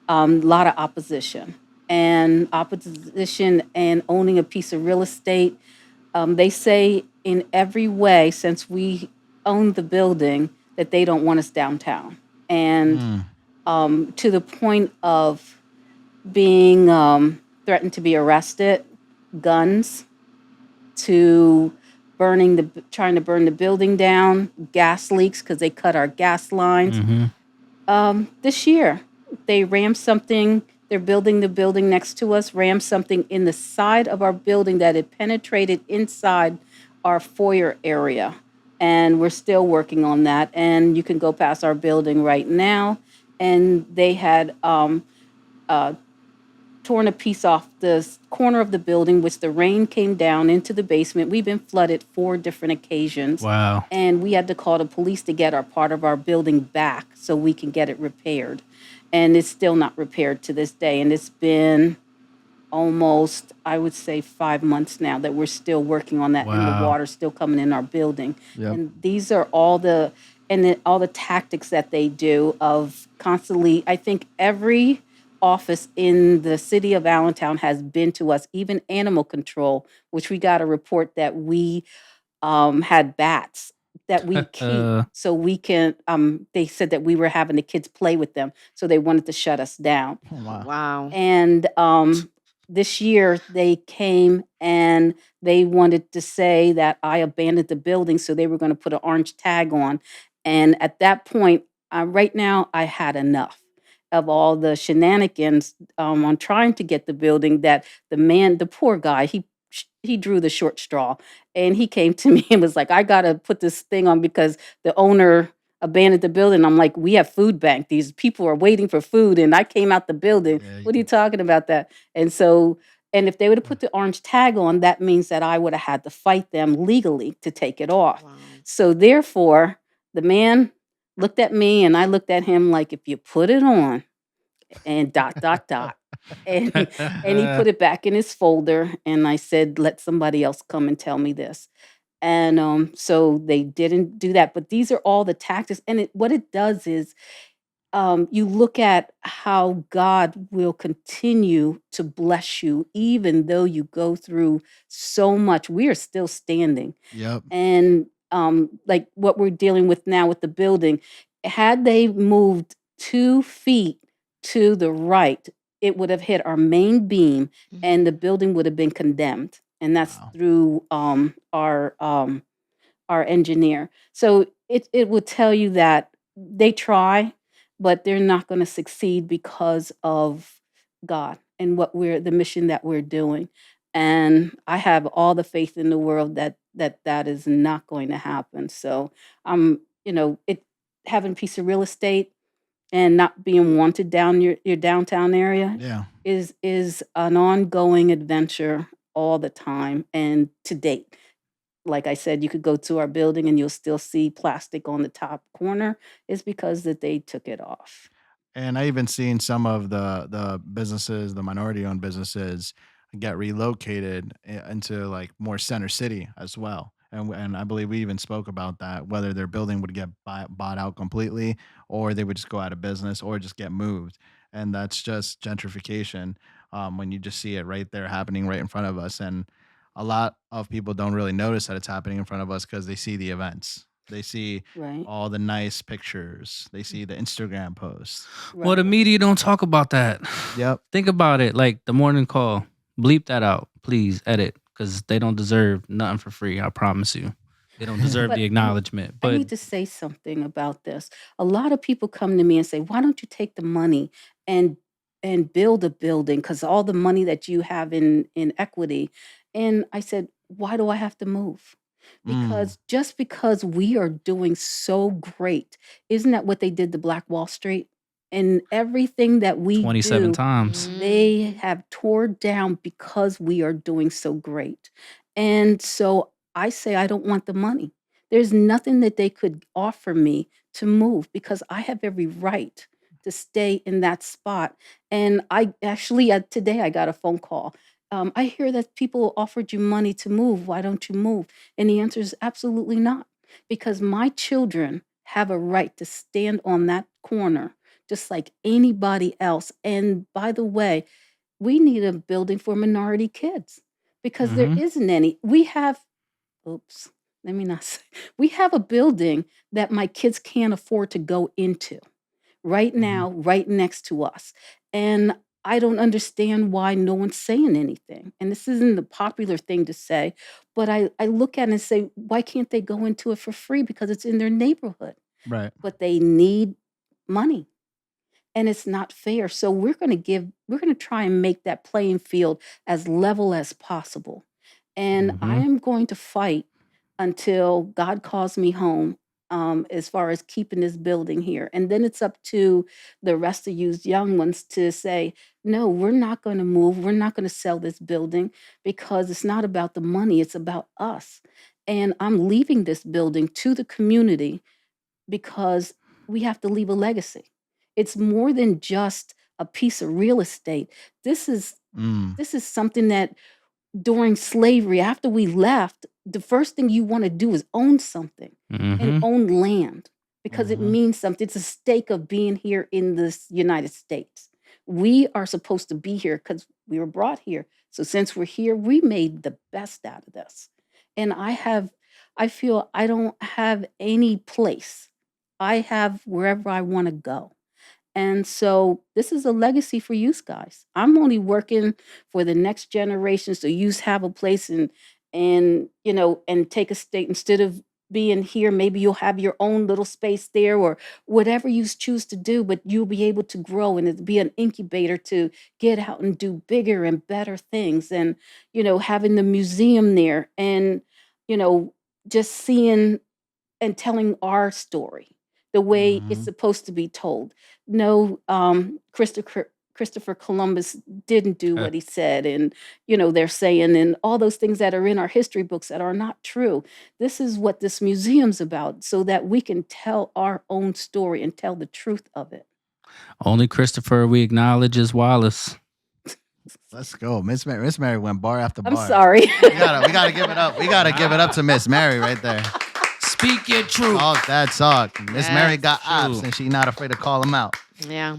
a lot of opposition. And opposition and owning a piece of real estate, they say in every way, since we own the building, that they don't want us downtown. And to the point of being threatened to be arrested, guns, to trying to burn the building down, gas leaks because they cut our gas lines. This year, they rammed something. They're building the building next to us, rammed something in the side of our building that had penetrated inside our foyer area. And we're still working on that. And you can go past our building right now. And they had torn a piece off the corner of the building, which the rain came down into the basement. We've been flooded 4 different occasions. Wow. And we had to call the police to get our part of our building back so we can get it repaired. And it's still not repaired to this day. And it's been almost, I would say, 5 months now that we're still working on that, and the Wow. water's still coming in our building. Yep. And these are all the tactics that they do of constantly. I think every office in the city of Allentown has been to us, even animal control, which we got a report that we had bats that we keep so we can. They said that we were having the kids play with them, so they wanted to shut us down. Oh, wow. Wow. And this year they came and they wanted to say that I abandoned the building, so they were going to put an orange tag on. And at that point, right now, I had enough of all the shenanigans on trying to get the building. That the poor guy, he drew the short straw, and he came to me and was like, "I got to put this thing on because the owner abandoned the building." I'm like, "We have food bank. These people are waiting for food." And I came out the building. Yeah, What are you talking about that? And so, and if they would have put the orange tag on, that means that I would have had to fight them legally to take it off. Wow. So therefore, the man looked at me and I looked at him like, "If you put it on," and dot, dot, dot. And he put it back in his folder. And I said, "Let somebody else come and tell me this." And so they didn't do that. But these are all the tactics. And what it does is you look at how God will continue to bless you, even though you go through so much. We are still standing. Yep. And like what we're dealing with now with the building, had they moved 2 feet to the right, it would have hit our main beam and the building would have been condemned. And that's Wow. through our engineer. So it will tell you that they try, but they're not going to succeed because of God and the mission that we're doing. And I have all the faith in the world that is not going to happen. So it having a piece of real estate and not being wanted down your downtown area Yeah. is an ongoing adventure all the time and to date. Like I said, you could go to our building and you'll still see plastic on the top corner. It's because that they took it off. And I even seen some of the businesses, the minority owned businesses, get relocated into like more center city as well. And I believe we even spoke about that, whether their building would get bought out completely, or they would just go out of business, or just get moved. And that's just gentrification, when you just see it right there happening right in front of us. And a lot of people don't really notice that it's happening in front of us because they see the events. They see Right. all the nice pictures. They see the Instagram posts. Well, the Right. media don't talk about that. Yep. Think about it, like the morning call. Bleep that out, please. Edit, because they don't deserve nothing for free. I promise you, they don't deserve But the acknowledgement. I But need to say something about this. A lot of people come to me and say, "Why don't you take the money and build a building? Because all the money that you have in equity." And I said, "Why do I have to move?" Mm. Because just because we are doing so great, isn't that what they did to Black Wall Street? And everything that we 27 do, times. they have tore down because we are doing so great. And so I say, I don't want the money. There's nothing that they could offer me to move because I have every right to stay in that spot. And I actually, today I got a phone call. I hear that people offered you money to move. Why don't you move? And the answer is absolutely not, because my children have a right to stand on that corner just like anybody else. And by the way, we need a building for minority kids because there Hmm. isn't any. We have, oops, let me not say, we have a building that my kids can't afford to go into right Mhm. now, right next to us. And I don't understand why no one's saying anything. And this isn't the popular thing to say, but I look at it and say, why can't they go into it for free? Because it's in their neighborhood, Right. but they need money and it's not fair. So we're going to try and make that playing field as level as possible. And I Hmm. am going to fight until God calls me home, as far as keeping this building here. And then it's up to the rest of you young ones to say, no, we're not going to move. We're not going to sell this building because it's not about the money. It's about us. And I'm leaving this building to the community because we have to leave a legacy. It's more than just a piece of real estate. This is something that during slavery, after we left, the first thing you want to do is own something and own land because it means something. It's a stake of being here in this United States. We are supposed to be here because we were brought here. So since we're here, we made the best out of this. And I feel I don't have any place. I have wherever I want to go. And so this is a legacy for you guys. I'm only working for the next generation. So you have a place and take a state instead of being here. Maybe you'll have your own little space there or whatever you choose to do, but you'll be able to grow and it'll be an incubator to get out and do bigger and better things. And, having the museum there and, just seeing and telling our story the way it's supposed to be told. No, Christopher Columbus didn't do what he said. And, they're saying, and all those things that are in our history books that are not true. This is what this museum's about so that we can tell our own story and tell the truth of it. Only Christopher we acknowledge is Wallace. Let's go. Miss Mary went bar after bar. I'm sorry. We gotta give it up. We gotta give it up to Miss Mary right there. Speak your truth. Talk that talk. Miss Mary got true. ops and she's not afraid to call them out. Yeah.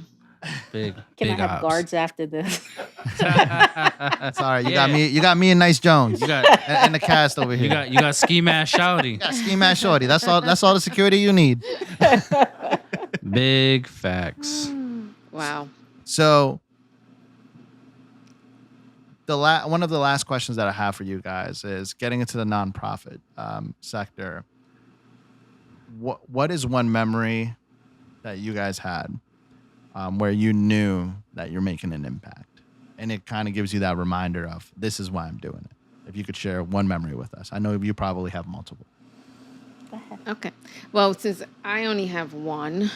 Big. Can big I have ops. guards after this? Sorry, you got me and Nyce Jonez. You got and the cast over here. you got ski mask shouty. got Ski Mask Shorty. That's all the security you need. Big facts. Wow. So one of the last questions that I have for you guys is getting into the nonprofit sector. What is one memory that you guys had where you knew that you're making an impact, and it kind of gives you that reminder of this is why I'm doing it? If you could share one memory with us, I know you probably have multiple. Go ahead. Okay. Well, since I only have one,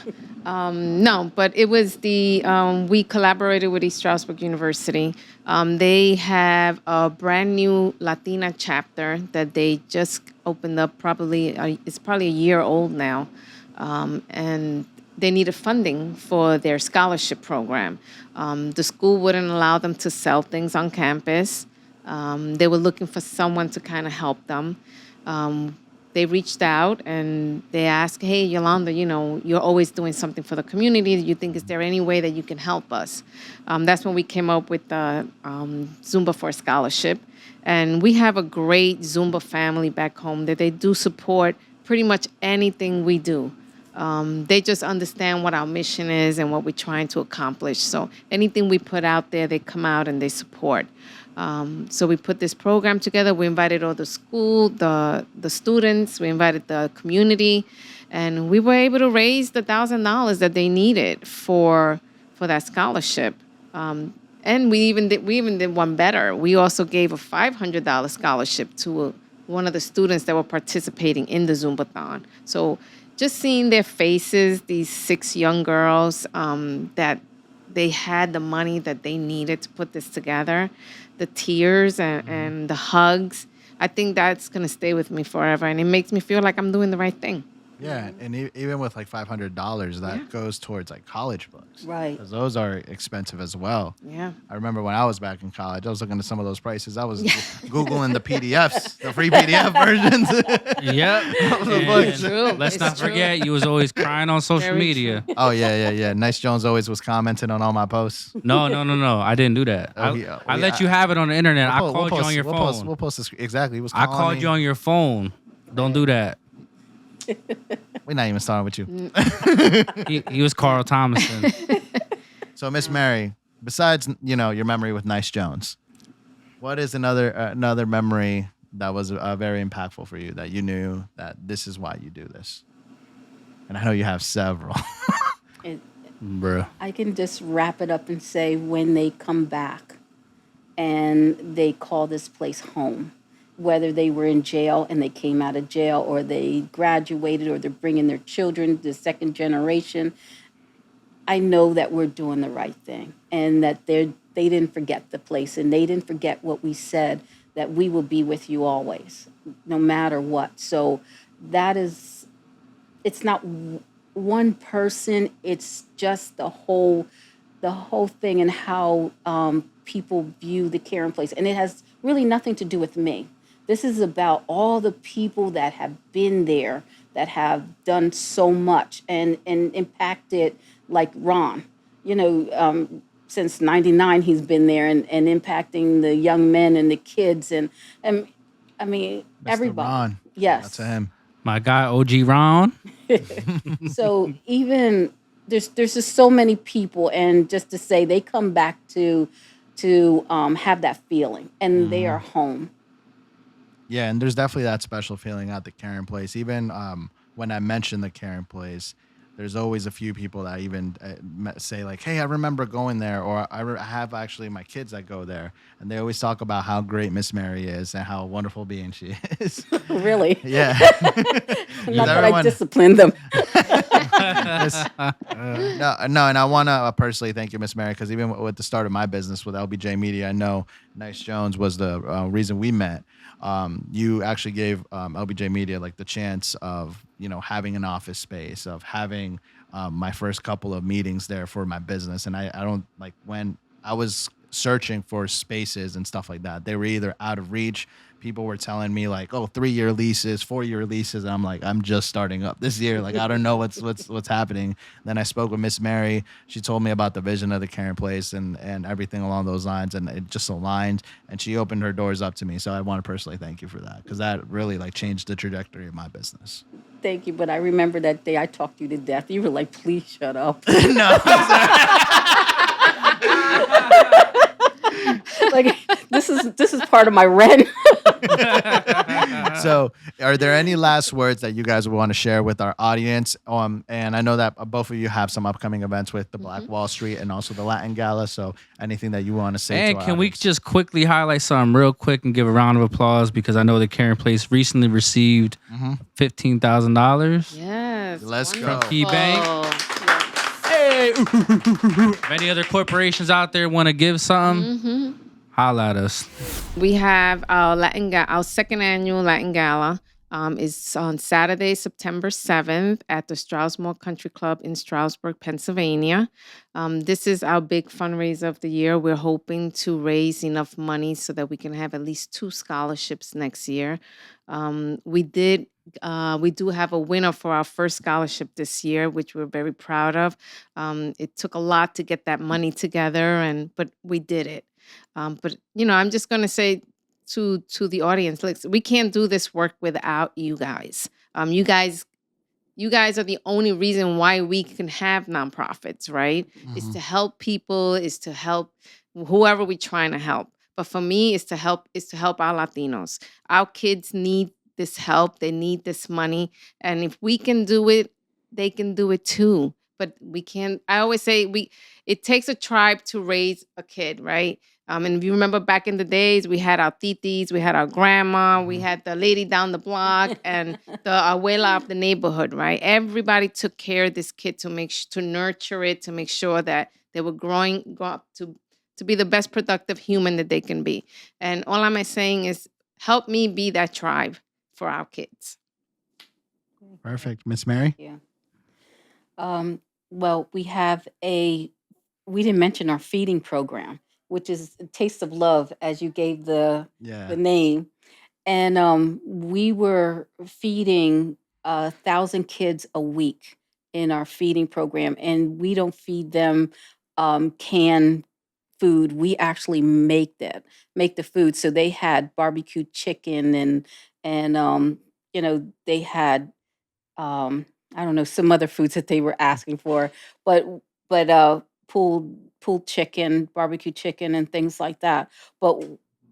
no, but it was we collaborated with East Stroudsburg University. They have a brand new Latina chapter that they just opened up it's probably a year old now. And they needed funding for their scholarship program. The school wouldn't allow them to sell things on campus. They were looking for someone to kind of help them. They reached out and they asked, hey, Yolanda, you're always doing something for the community. Do you think, is there any way that you can help us? That's when we came up with the Zumba for Scholarship. And we have a great Zumba family back home that they do support pretty much anything we do. They just understand what our mission is and what we're trying to accomplish. So anything we put out there, they come out and they support. So we put this program together. We invited all the school, the students. We invited the community, and we were able to raise the $1,000 that they needed for that scholarship. And we even did one better. We also gave a $500 scholarship to one of the students that were participating in the Zumbathon. So just seeing their faces, these 6 young girls, that they had the money that they needed to put this together, the tears and the hugs, I think that's going to stay with me forever. And it makes me feel like I'm doing the right thing. Yeah, and even with like $500, that goes towards like college books. Right. Because those are expensive as well. Yeah. I remember when I was back in college, I was looking at some of those prices. I was Googling the PDFs, the free PDF versions. Yep. True. Let's It's not true. forget, you was always crying on social Very media. Oh, yeah. Nyce Jonez always was commenting on all my posts. No. I didn't do that. I let you have it on the internet. I called you on your phone. We'll post this. Exactly. He was I calling called me. you on your phone. Don't do that. We're not even starting with you. He was Carl Thomason. So, Miss Mary, besides your memory with Nyce Jonez, what is another memory that was very impactful for you that you knew that this is why you do this? And I know you have several. Bruh. I can just wrap it up and say when they come back and they call this place home whether they were in jail and they came out of jail, or they graduated, or they're bringing their children, the second generation. I know that we're doing the right thing, and that they didn't forget the place, and they didn't forget what we said, that we will be with you always, no matter what. So that is, it's not one person, it's just the whole thing, and how people view the Caren Place. And it has really nothing to do with me. This is about all the people that have been there, that have done so much and impacted, like Ron. Since '99, he's been there, and impacting the young men and the kids. And I mean, Mr. everybody. Ron. Yes. That's him. My guy, OG Ron. So even there's just so many people, and just to say they come back to have that feeling, and they are home. Yeah, and there's definitely that special feeling at the Caren Place. Even when I mention the Caren Place, there's always a few people that even say like, "Hey, I remember going there," or I have actually my kids that go there, and they always talk about how great Miss Mary is and how wonderful being she is. Really. Yeah. Not that I disciplined them. No, and I want to personally thank you, Miss Mary, because even with the start of my business with LBJ Media, I know Nyce Jonez was the reason we met. You actually gave LBJ Media like the chance of having an office space, of having my first couple of meetings there for my business. And I don't like, when I was searching for spaces and stuff like that, they were either out of reach. People were telling me like, oh, 3-year leases, 4-year leases. And I'm like, I'm just starting up this year. Like, I don't know what's happening. Then I spoke with Miss Mary. She told me about the vision of the Caren Place and everything along those lines. And it just aligned, and she opened her doors up to me. So I want to personally thank you for that, because that really like changed the trajectory of my business. Thank you, but I remember that day I talked you to death. You were like, please shut up. No. Like, this is part of my rent. So, are there any last words that you guys would want to share with our audience? And I know that both of you have some upcoming events with the Black Wall Street and also the Latin Gala. So, anything that you want to say? And to our can we audience? just quickly highlight something real quick and give a round of applause, because I know the Caren Place recently received $15,000 Yes. Let's go. wonderful. Key Bank. Hey. If any other corporations out there want to give something, holla at us. We have our second annual Latin Gala. Is on Saturday, September 7th at the Stroudsmore Country Club in Stroudsburg, Pennsylvania. This is our big fundraiser of the year. We're hoping to raise enough money so that we can have at least 2 scholarships next year. We do have a winner for our first scholarship this year, which we're very proud of. It took a lot to get that money together, but we did it. But I'm just going to say to the audience, like, we can't do this work without you guys. You guys are the only reason why we can have nonprofits, right? It's to help people, is to help whoever we're trying to help. But for me, it's to help our Latinos. Our kids need this help. They need this money. And if we can do it, they can do it too. But we can't. I always say it takes a tribe to raise a kid, right? And if you remember back in the days, we had our titis, we had our grandma, we had the lady down the block, and the abuela of the neighborhood, right? Everybody took care of this kid to nurture it, to make sure that they were growing up to be the best productive human that they can be. And all I'm saying is, help me be that tribe for our kids. Perfect. Miss Mary? Yeah. Well, we didn't mention our feeding program, which is Taste of Love, as you gave the name. And we were feeding 1,000 kids a week in our feeding program. And we don't feed them canned food. We actually make the food. So they had barbecue chicken, and they had I don't know, some other foods that they were asking for, but pulled chicken, barbecue chicken, and things like that. But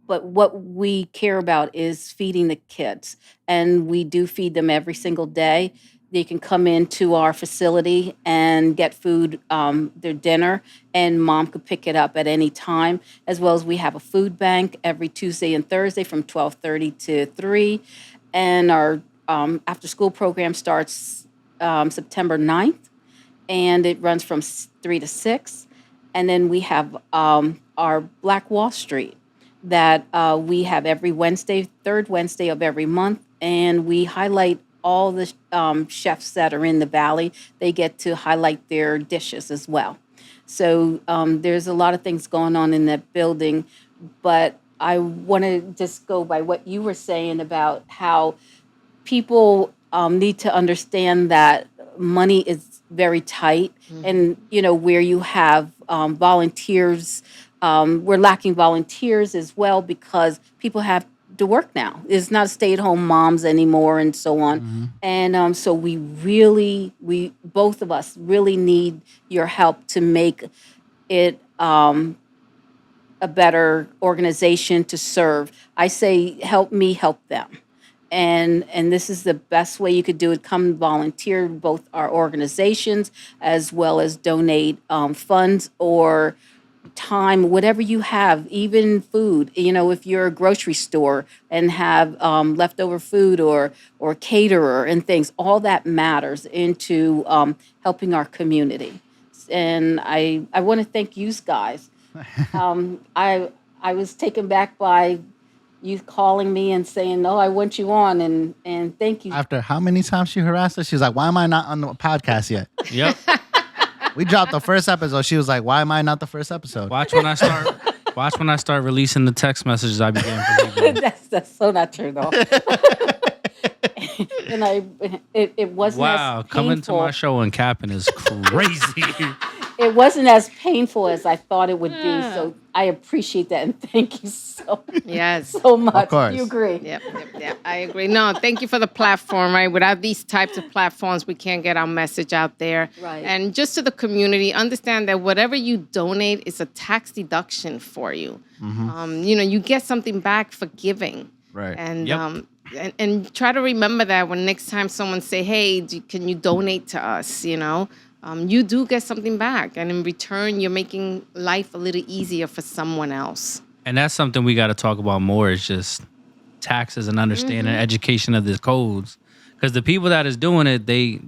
what we care about is feeding the kids, and we do feed them every single day. They can come into our facility and get food, their dinner, and mom could pick it up at any time. As well as we have a food bank every Tuesday and Thursday from 12:30 to 3. And our after school program starts September 9th, and it runs from 3 to 6. And then we have our Black Wall Street that we have every Wednesday, third Wednesday of every month, and we highlight all the chefs that are in the Valley. They get to highlight their dishes as well. So there's a lot of things going on in that building, but I want to just go by what you were saying about how people need to understand that money is very tight, and where you have volunteers, we're lacking volunteers as well because people have to work now. It's not stay-at-home moms anymore, and so on. And so we both of us really need your help to make it a better organization to serve. I say, help me help them. And this is the best way you could do it. Come volunteer both our organizations as well as donate funds or time, whatever you have, even food. If you're a grocery store and have leftover food or caterer and things, all that matters into helping our community. And I want to thank you guys. I was taken back by you calling me and saying, no, I want you on, and thank you. After how many times she harassed us, she was like, why am I not on the podcast yet? Yep. We dropped the first episode. She was like, why am I not the first episode? Watch when I start releasing the text messages I be getting from people. That's so not true, though. And it wasn't as painful. Coming to my show and capping is crazy. It wasn't as painful as I thought it would be. So I appreciate that, and thank you so much. Of course. You agree? Yep. I agree. No, thank you for the platform, right? Without these types of platforms, we can't get our message out there. Right. And just to the community, understand that whatever you donate is a tax deduction for you. You get something back for giving. Right. And Yep. and try to remember that when next time someone say, hey, can you donate to us, you do get something back. And in return, you're making life a little easier for someone else. And that's something we got to talk about more is just taxes and understanding education of the codes. Because the people that is doing it, they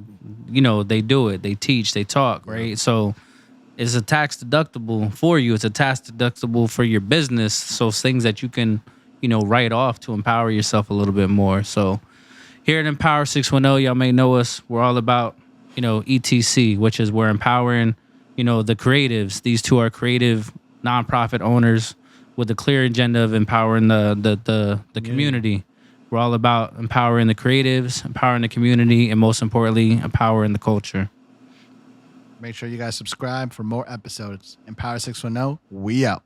do it. They teach, they talk, right? So it's a tax deductible for you. It's a tax deductible for your business. So it's things that you can, write off to empower yourself a little bit more. So here at Empower 610, y'all may know us. We're all about, ETC, which is we're empowering, the creatives. These two are creative nonprofit owners with a clear agenda of empowering the community. We're all about empowering the creatives, empowering the community, and most importantly, empowering the culture. Make sure you guys subscribe for more episodes. Empower 610, we out.